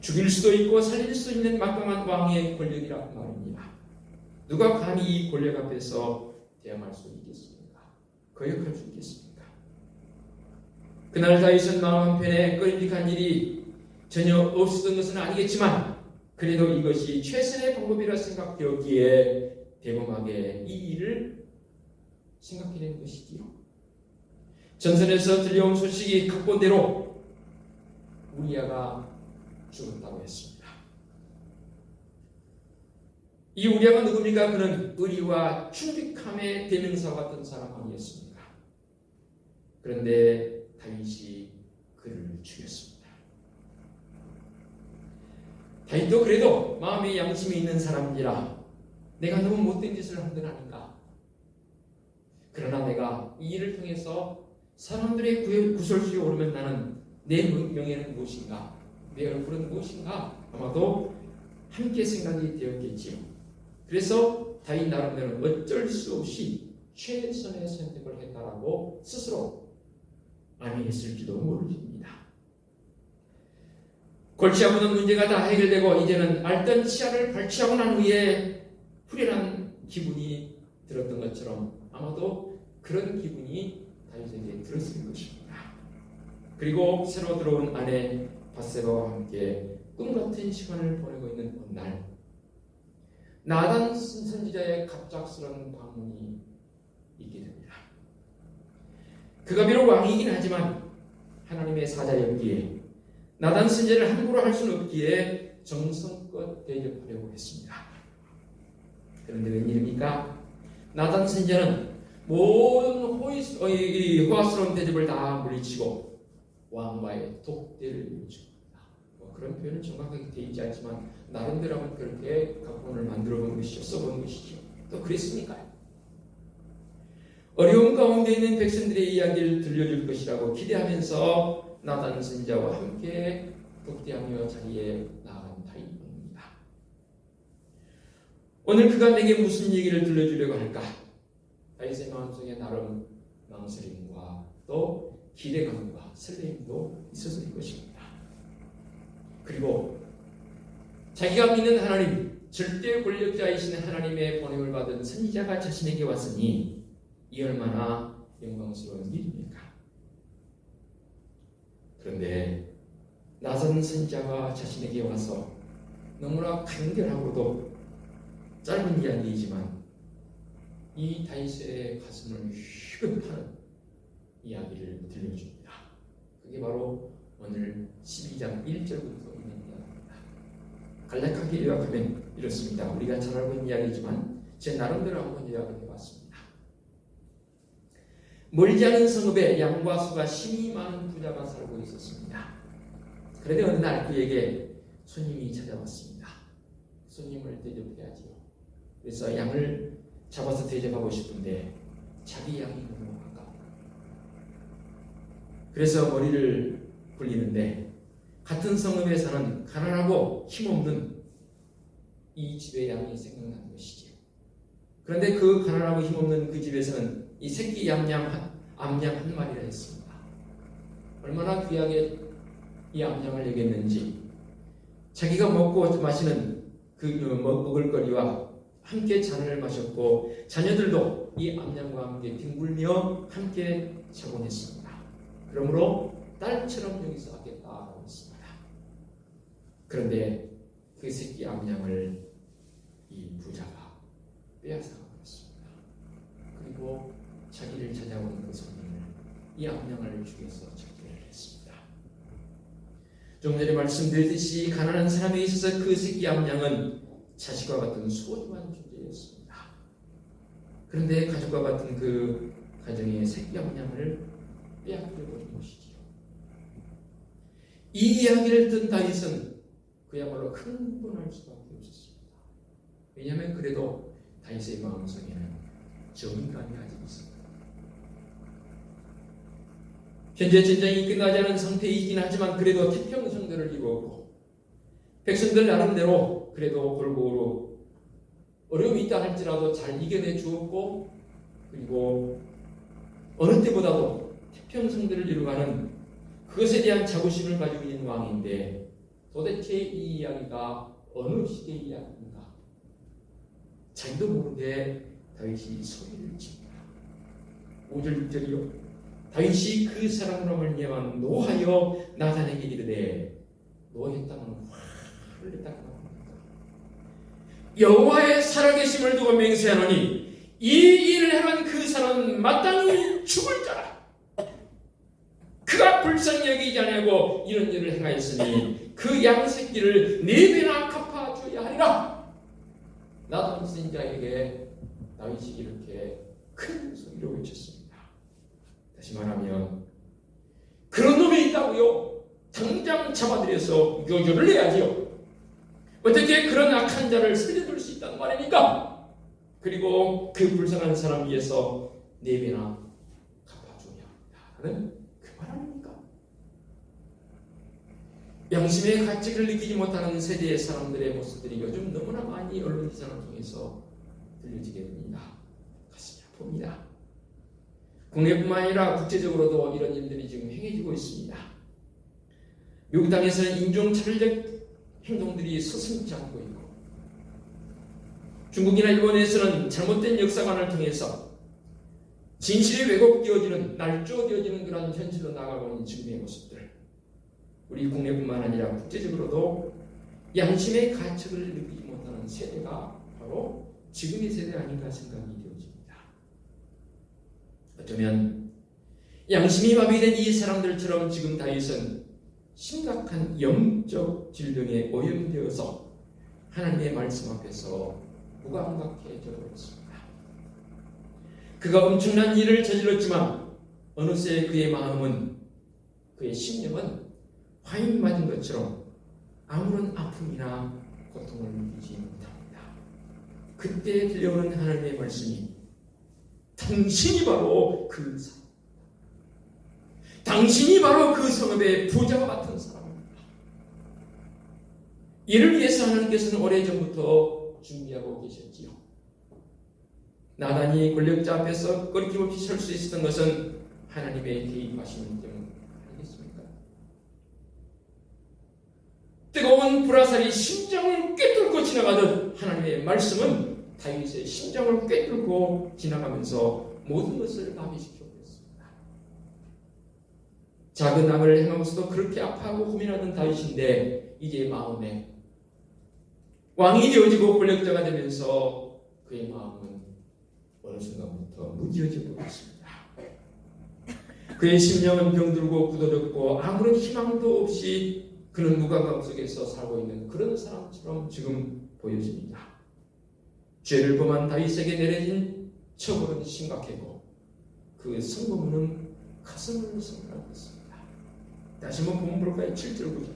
죽일 수도 있고 살릴 수 있는 막강한 왕의 권력이라고 말입니다. 누가 감히 이 권력 앞에서 대항할 수 있겠습니까? 거역할 수 있겠습니까? 그날 다윗은 마음 한편에 끄림직한 일이 전혀 없었던 것은 아니겠지만 그래도 이것이 최선의 방법이라 생각되었기에 대범하게 이 일을 생각해낸 것이지요. 전선에서 들려온 소식이 각본대로 우리아가 죽었다고 했습니다. 이 우리아가 누굽니까? 그는 의리와 충직함의 대명사 같은 사람 아니었습니까? 그런데 다윗이 그를 죽였습니다. 다윗도 그래도 마음에 양심이 있는 사람이라 내가 너무 못된 짓을 한 건 아닌가? 그러나 내가 이 일을 통해서 사람들의 구설수에 오르면 나는 내 명예는 무엇인가? 내 얼굴은 무엇인가? 아마도 함께 생각이 되었겠지요. 그래서 다윗 나름대로 어쩔 수 없이 최선의 선택을 했다라고 스스로 아니했을지도 모릅니다. 골치 아프는 문제가 다 해결되고 이제는 알던 치아를 발치하고 난 후에 후련한 기분이 들었던 것처럼 아마도 그런 기분이 다윗에게 들었을 것입니다. 그리고 새로 들어온 아내 바세바와 함께 꿈같은 시간을 보내고 있는 어느 날 나단 선지자의 갑작스러운 방문이 있게 됩니다. 그가 비록 왕이긴 하지만 하나님의 사자였기에 나단 선지자를 함부로 할 수는 없기에 정성껏 대접하려고 했습니다. 그런데 웬일입니까? 나단 선지자는 모든 호화스러운 대접을 다 물리치고 왕과의 독대를 이루어줍니다. 그런 표현은 정확하게 되어 있지 않지만 나름대로 하면 그렇게 각본을 만들어 본 것이죠. 써본 것이죠. 또 그랬으니까요. 어려움 가운데 있는 백성들의 이야기를 들려줄 것이라고 기대하면서 나단 선지자와 함께 독대하며 자리에 나아간 다윗입니다. 오늘 그가 내게 무슨 얘기를 들려주려고 할까? 다윗의 마음속에 나름 망설임과 또 기대감과 설레임도 있었을 것입니다. 그리고 자기가 믿는 하나님, 절대 권력자이신 하나님의 보냄을 받은 선지자가 자신에게 왔으니 이 얼마나 영광스러운 일입니까? 그런데 나선 선지자가 자신에게 와서 너무나 간결하고도 짧은 이야기이지만 이 다윗의 가슴을 휘금 파는 이야기를 들려줍니다. 그게 바로 오늘 12장 1절부터 있는 이야기입니다. 간략하게 요약하면 이렇습니다. 우리가 잘 알고 있는 이야기지만 제 나름대로 한번 요약을 해봤습니다. 멀지 않은 성읍에 양과 소가 심히 많은 부자가 살고 있었습니다. 그런데 어느 날 그에게 손님이 찾아왔습니다. 손님을 대접해야지요. 그래서 양을 잡아서 대접하고 싶은데 자기 양이 너무 아까워. 그래서 머리를 굴리는데 같은 성읍에 사는 가난하고 힘없는 이 집의 양이 생각나는 것이지요. 그런데 그 가난하고 힘없는 그 집에서는 이 새끼 암양 한 마리라 했습니다. 얼마나 귀하게 이 암양을 여겼는지 자기가 먹고 마시는 그 먹을거리와 함께 잔을 마셨고 자녀들도 이 암양과 함께 뒹굴며 함께 자곤 했습니다. 그러므로 딸처럼 여기서 하겠다고 했습니다. 그런데 그 새끼 암양을 이 부자가 빼앗아 버렸습니다. 그리고 자기를 찾아온 그 손님을 이 암양을 죽여서 잡기를 했습니다. 좀 전에 말씀드렸듯이 가난한 사람에 있어서 그 새끼 암양은 자식과 같은 소중한 존재였습니다. 그런데 가족과 같은 그 가정의 새끼 암양을 빼앗겨버린 것이지요. 이 이야기를 든 다윗은 그야말로 흥분할 수밖에 없었습니다. 왜냐하면 그래도 다윗의 마음속에는 정의감이 아직 있습니다. 현재 전쟁이 끝나지 않은 상태이긴 하지만 그래도 태평성대를 이루었고 백성들 나름대로 그래도 골고루 어려움이 있다 할지라도 잘 이겨내 주었고 그리고 어느 때보다도 태평성대를 이루어가는 그것에 대한 자부심을 가지고 있는 왕인데 도대체 이 이야기가 어느 시대의 이야기인가? 자기도 모르게 다윗이 소리를 칩니다. 5절 6절이요. 다윗이 그 사람으로 말미암아 노하여 나단에게 이르되 너의 땅은 화를 냈다고 합니다. 여호와의 살아계심을 두고 맹세하노니 이 일을 행한 그 사람은 마땅히 죽을 자라. 그가 불쌍히 여기지 아니하고 이런 일을 행하였으니 그 양새끼를 4배나 갚아줘야 하리라. 나단 선지자에게 다윗이 이렇게 큰 소리로 외쳤습니다. 다시 말하면 그런 놈이 있다고요? 당장 잡아들여서 요조를 내야지요. 어떻게 그런 악한 자를 살려둘 수 있다는 말입니까? 그리고 그 불쌍한 사람 위해서 4배나 갚아줘야 한다는 그 말 아닙니까? 양심의 가치를 느끼지 못하는 세대의 사람들의 모습들이 요즘 너무나 많이 언론 기사를 통해서 들려지게 됩니다. 가슴이 아픕니다. 국내뿐만 아니라 국제적으로도 이런 일들이 지금 행해지고 있습니다. 미국 땅에서는 인종차별적 행동들이 서슴지 않고 있고 중국이나 일본에서는 잘못된 역사관을 통해서 진실이 왜곡되어지는, 날조되어지는 그런 현실로 나아가고 있는 지금의 모습들, 우리 국내뿐만 아니라 국제적으로도 양심의 가책을 느끼지 못하는 세대가 바로 지금의 세대 아닌가 생각이 되어집니다. 어쩌면 양심이 마비된 이 사람들처럼 지금 다윗은 심각한 영적 질병에 오염되어서 하나님의 말씀 앞에서 무감각해져 버렸습니다. 그가 엄청난 일을 저질렀지만 어느새 그의 마음은, 그의 심령은 화인 맞은 것처럼 아무런 아픔이나 고통을 느끼지 못합니다. 그때 들려오는 하나님의 말씀이 당신이 바로 그 사람, 당신이 바로 그 성읍의 부자와 같은 사람입니다. 이를 위해서 하나님께서는 오래전부터 준비하고 계셨지요. 나단이 권력자 앞에서 끊김없이 설 수 있었던 것은 하나님의 개입하시는 때문 아니겠습니까? 뜨거운 불화살이 심장을 꿰뚫고 지나가듯 하나님의 말씀은 다윗의 심장을 꿰뚫고 지나가면서 모든 것을 마비시켜 버렸습니다. 작은 악을 행하고서도 그렇게 아파하고 고민하던 다윗인데 이제 마음에 왕이 되어지고 권력자가 되면서 그의 마음은 어느 순간부터 무뎌져 버렸습니다. 그의 심령은 병들고 굳어졌고 아무런 희망도 없이 그는 무감각 속에서 살고 있는 그런 사람처럼 지금 보여집니다. 죄를 범한 다윗에게 내려진 처벌은 심각하고 그 성공은 가슴을 성불하였습니다. 다시 한번 본문 볼까요? 7절 9절.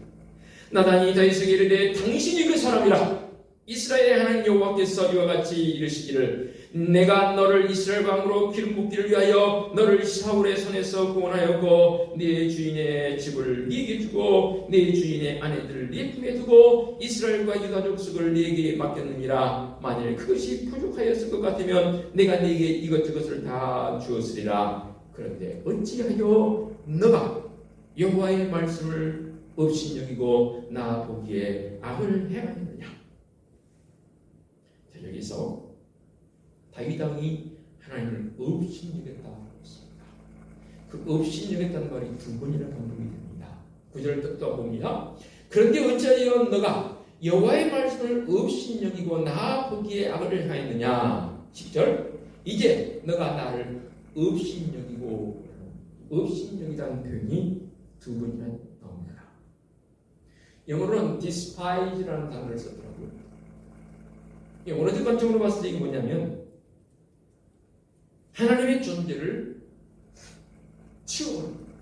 나단이 다윗에게 이르되 당신이 그 사람이라. 이스라엘의 하나님 여호와께서 이와 같이 이르시기를 내가 너를 이스라엘 왕으로 기름 붓기를 위하여 너를 사울의 손에서 구원하였고 네 주인의 집을 네게 주고 네 주인의 아내들을 네 품에 두고 이스라엘과 유다 족속을 네게 맡겼느니라. 만일 그것이 부족하였을 것 같으면 내가 네게 이것저것을 다 주었으리라. 그런데 어찌하여 너가 여호와의 말씀을 업신여기고 나 보기에 악을 행하느냐. 여기서 다윗 왕이 하나님을 업신여겼다고 했습니다. 그 업신여겼다는 말이 두 번이나 반복이 됩니다. 9절 또 봅니다. 그런데 어찌하여 너가 여호와의 말씀을 업신여기고 나 보기에 악을 행하였느냐. 10절 이제 너가 나를 업신여기고, 업신여기다는 표현이 두 번이나 나옵니다. 영어로는 despise라는 단어를 썼더라고요. 원어적 관점으로 봤을 때 이게 뭐냐면 하나님의 존재를 치워버립니다.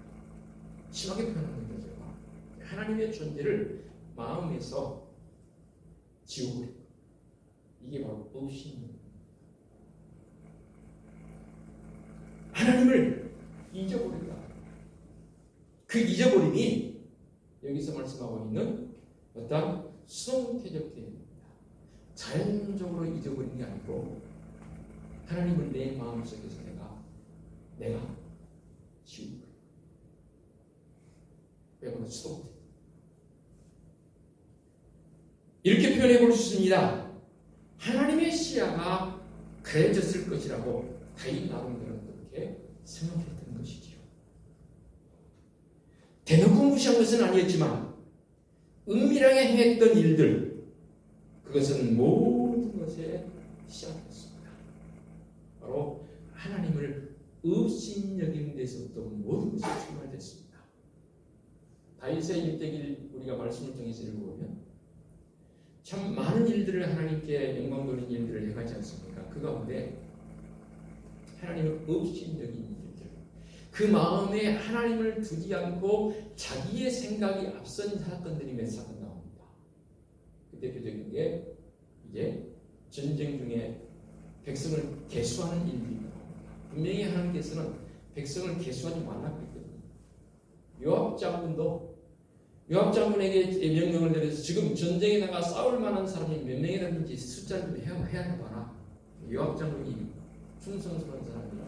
심하게 표현하는 거죠. 하나님의 존재를 마음에서 지워버립니다. 이게 바로 업신여김입니다. 하나님을 잊어버린다. 그 잊어버림이 여기서 말씀하고 있는 어떤 수동태적 대입니다. 자연적으로 잊어버린 게 아니고 하나님을 내 마음속에서 내가 지우고 그래서 수동태 이렇게 표현해 볼 수 있습니다. 하나님의 시야가 가려졌을 것이라고 다윗 나름대로 그렇게 생각했던 것이지요. 대놓고 무시한 것은 아니었지만 은밀하게 행했던 일들, 그것은 모든 것의 시작이었습니다. 바로 하나님을 업신여기는 데서부터 모든 것이 출발됐습니다. 다윗의 일대기를 우리가 말씀을 통해서 읽어보면 참 많은 일들을 하나님께 영광 돌리는 일들을 해가지 않습니까? 그 가운데 하나님을 업신여기는 일들, 그 마음에 하나님을 두지 않고 자기의 생각이 앞선 사건들이 몇 사건 나옵니다. 그 대표적인 게 이제 전쟁 중에 백성을 계수하는 일들이 나옵니다. 분명히 하나님께서는 백성을 계수하지 말라고 했거든요. 요압 장군에게 명령을 내려서 지금 전쟁에 나가 싸울 만한 사람이 몇 명이라든지 숫자를 좀 해야 봐라. 요압 장군이 충성스러운 사람이라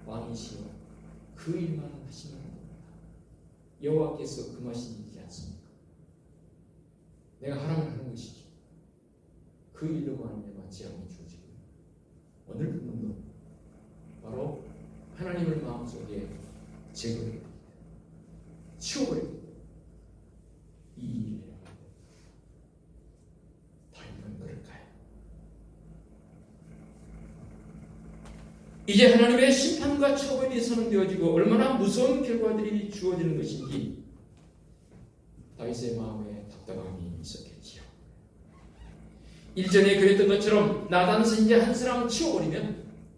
왕이시여 그 일만 하시면 됩니다. 여호와께서 금하시지 않습니까? 내가 하라면 하는 것이지. 그 일로 말미암아 재앙이 주어지고 오늘 본문도 바로 하나님을 마음속에 제거해야 치워버려야 돼. 이 일을 더 이상 그럴까요? 이제 하나님의 심판과 처벌이 선언되어지고 얼마나 무서운 결과들이 주어지는 것인지 다윗의 마음에 답답함이 있었겠지요. 일전에 그랬던 것처럼 나단 선지자 한 사람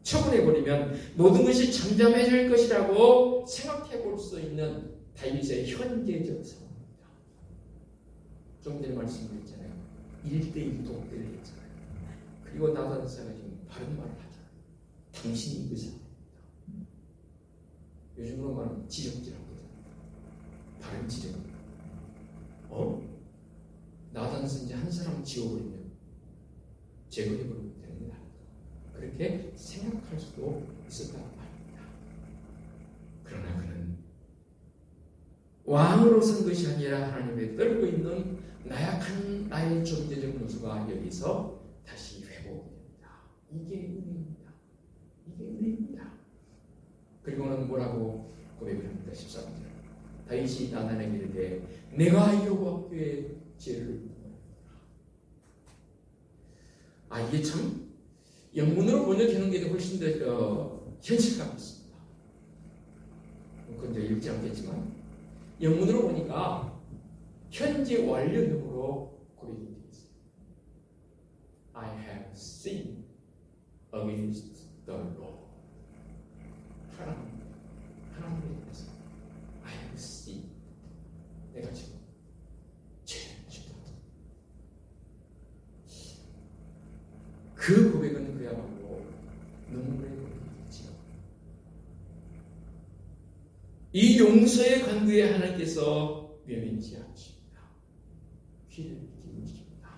처분해버리면 모든 것이 잠잠해질 것이라고 생각해 볼 수 있는 다윗의 현재적 상황입니다. 좀 전에 말씀드렸잖아요. 1대1 독대를 했잖아요. 그리고 나단 선지자가 지금 바른 말을 하잖아요. 당신이 그 사람입니다. 요즘으로 말하면 지적질하거든요. 바른 지적. 나단 선지자 한 사람 지워버리면 제거해버리면 되는 게 아닐까. 그렇게 생각할 수도 있었단 말입니다. 그러나 그는 왕으로 선 것이 아니라 하나님의 떨고 있는 나약한 나의 존재적 모습과 여기서 다시 회복됩니다. 이게 은혜입니다. 이게 은혜입니다. 그리고는 뭐라고 고백을 합니다. 14절. 다윗이 나단에게 이르되 내가 여호와께 죄를 이게 참 영문으로 번역하는 게 훨씬 더 현실감 있습니다. 그건 이제 읽지 않겠지만 영문으로 보니까 현재 완료형으로 고백이 되어 있어요. I have sinned against the Lord. 하나님에 대해서 I have sinned. 내가 지금 죄를 짓다. 그 고백은 그야말로 눈물의 고백이지요. 이 용서의 간구에 하나님께서 묘민치 않으십니다. 귀를 기울이십니다.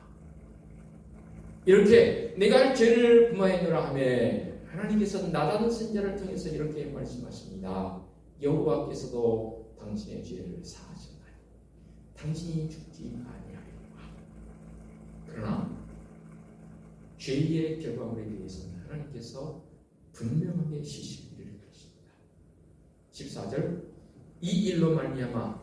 이렇게 내가 죄를 범하였노라 하며 하나님께서 나단 선지자를 통해서 이렇게 말씀하십니다. 여호와께서도 당신의 죄를 사하셨나니 당신이 죽지 아니하리라. 그러나 죄의 결과물에 대해서는 하나님께서 분명하게 시시비를 하십니다. 14절 이 일로 말미암아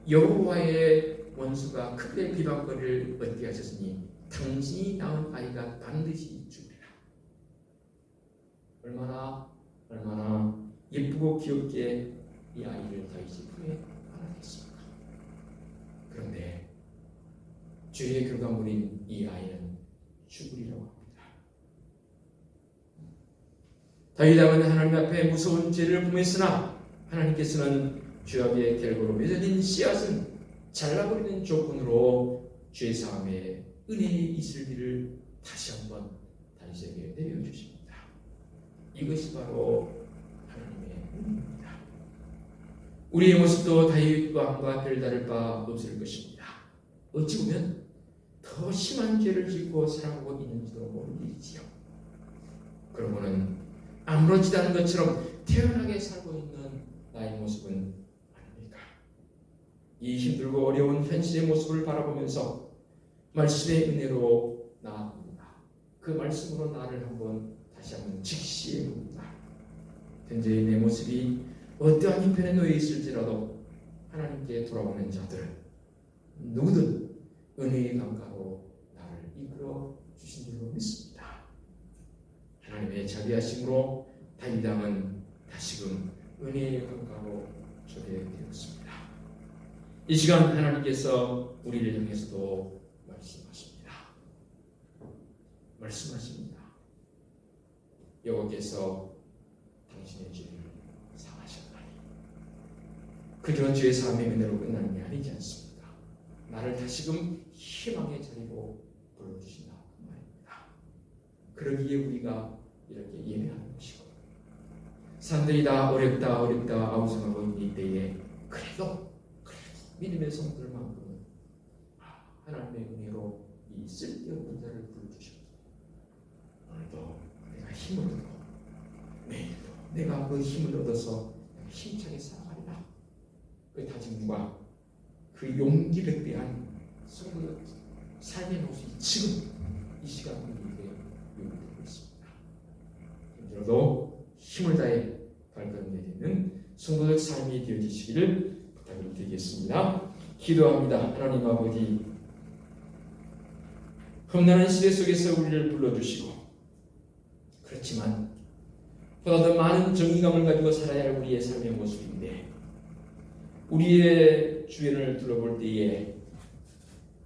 여호와의 원수가 크게 비방거리를 얻게 하셨으니 당신이 낳은 아이가 반드시 죽으리라. 얼마나 예쁘고 귀엽게 이 아이를 다윗이 품에 안았겠습니까? 그런데 죄의 결과물인 이 아이는 죽으리라고 합니다. 다윗 왕은 하나님 앞에 무서운 죄를 범했으나 하나님께서는 죄악의 결과로 맺어진 씨앗은 잘라버리는 조건으로 죄사함의 은혜의 이슬기를 다시 한번 다윗에게 내려주십니다. 이것이 바로 하나님의 은혜입니다. 우리의 모습도 다윗 왕과 별다를 바 없을 것입니다. 어찌 보면 더 심한 죄를 짓고 살아가고 있는지도 모를 일이지요. 그러고는 아무렇지도 않은 것처럼 태연하게 살고 있는 나의 모습은 아닙니까? 이 힘들고 어려운 현실의 모습을 바라보면서 말씀의 은혜로 나아갑니다. 그 말씀으로 나를 다시 한번 직시해 봅니다. 현재의 내 모습이 어떠한 형편에 놓여 있을지라도 하나님께 돌아오는 자들 누구든 은혜의 강가로 나를 이끌어 주신 줄로 믿습니다. 하나님의 자비하심으로 다윗 왕은 다시금 은혜의 강가로 초대되었습니다. 이 시간 하나님께서 우리를 향해서도 말씀하십니다. 여호와께서 당신의 죄를 사하셨나니 그저 죄 사함의 은혜로 끝나는 게 아니지 않습니까? 나를 다시금 희망의 자리로 불러주신다 그 말입니다. 그러기에 우리가 이렇게 예배하는 것이고 사람들이 다 어렵다 아우성하고 있는 이때에 그래도 믿음의 성들만큼은 하나님의 은혜로 이 쓸데없는 자를 불러주셨고 오늘도 내가 힘을 얻고 내일도 내가 그 힘을 얻어서 힘차게 살아가리라. 그 다짐과 그 용기를 대한 삶의 모습이 지금 이 시간 우리에게 요구되고 있습니다. 힘들어도 힘을 다해 발걸음 내딛는 성도적 삶이 되어지시기를 부탁을 드리겠습니다. 기도합니다. 하나님 아버지, 험난한 시대 속에서 우리를 불러주시고, 그렇지만 보다 더 많은 정의감을 가지고 살아야 할 우리의 삶의 모습인데, 우리의 주변을 둘러볼 때에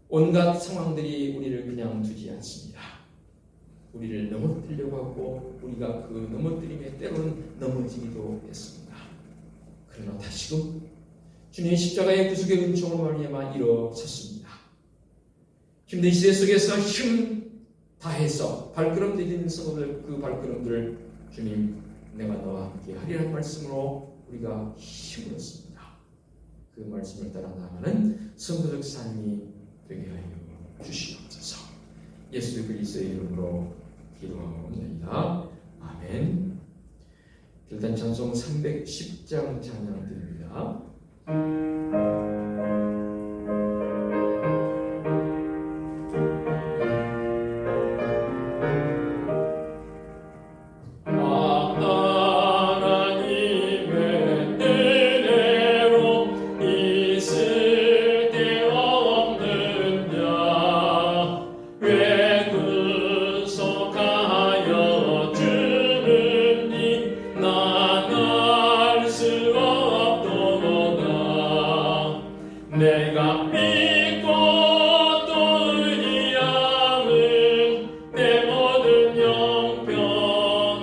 온갖 상황들이 우리를 그냥 두지 않습니다. 우리를 넘어뜨리려고 하고, 우리가 그 넘어뜨림에 때로는 넘어지기도 했습니다. 그러나 다시금 주님의 십자가의 구속의 은총으로 말미암아 일어섰습니다. 힘든 시대 속에서 힘 다해서 발걸음 내딛는 성도들, 그 발걸음들을 주님, 내가 너와 함께 하리라는 말씀으로 우리가 힘을 얻습니다. 그 말씀을 따라 나아가는 성도적 삶이 되게 하여 주시옵소서. 예수 그리스도의 이름으로 기도하옵나이다. 아멘. 일단 찬송 310장 찬양 드립니다. 내가 믿고 또 의지함은 내 모든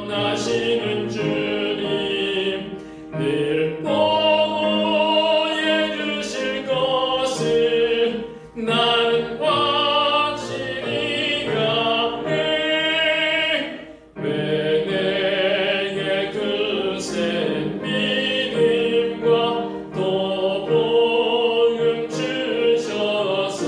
형편하시는 주님 늘 보호해 주실 것을 나는 확실히 아네. 왜 내게 그 센 믿음과 또 복음 주셔서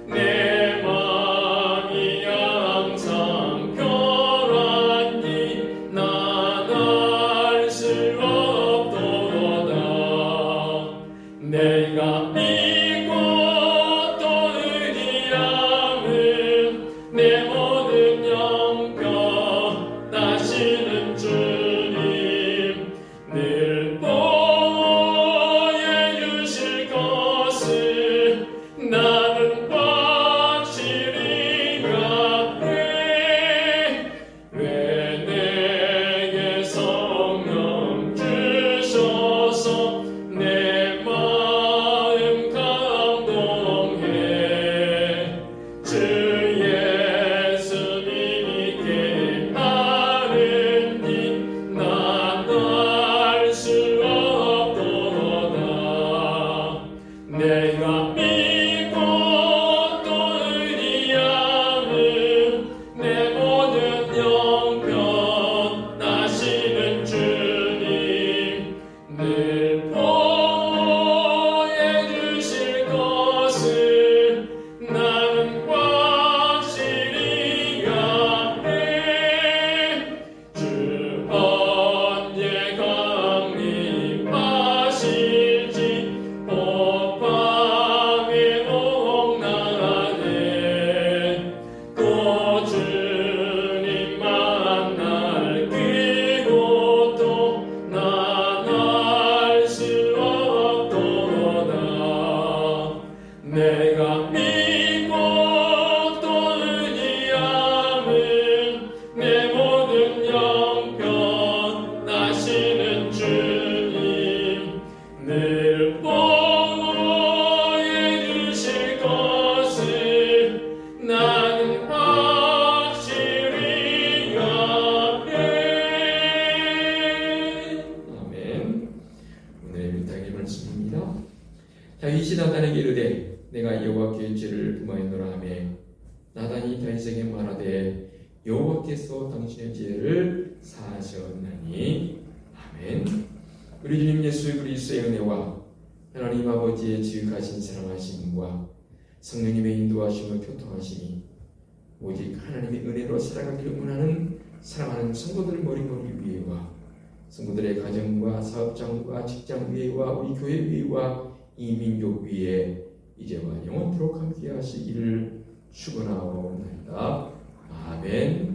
내 마음이 항상 평안히 난 알 수 없도다. 내가 믿고 또 의지함은 내 모든 형편 다시는 주님 늘 보호해 주실 것을 나는 확실히 아네. 왜 내게 성령 주셔서 내 마음 감동해. 주 예수님께 따르니 난 알 수 없도다. 내가 믿고 또 의지함은 내 모든 형편 다시는 주님 늘 보호해 주실 것을 나는 확실히 아네. 주 언제 강림하실지 법방에 옥나가네. 또 주님 만날 그곳도 난 알 수 없도다. 내가 믿고 또 의지함은 내 모든 형편 다시는 주님 늘 보호해 주실 것을 나는 확실히 아네. 아멘. 오늘의 율탁의 말씀입니다. 다윗이 나단에게 이르되 내가 여호와께 죄를 범하였노라 하매 나단이 다윗에게 말하되 여호와께서 당신의 죄를 사하셨나니. 아멘. 우리 주님 예수 그리스도의 은혜와 하나님 아버지의 지극하신 사랑하심과 성령님의 인도하심과 교통하심이 오직 하나님의 은혜로 살아가기를 원하는 사랑하는 성도들 머리머리 위에와 성도들의 가정과 사업장과 직장 위에와 우리 교회 위에와 이 민족 위에 이제와 영원토록 함께 하시기를 축원하옵나이다. 아멘.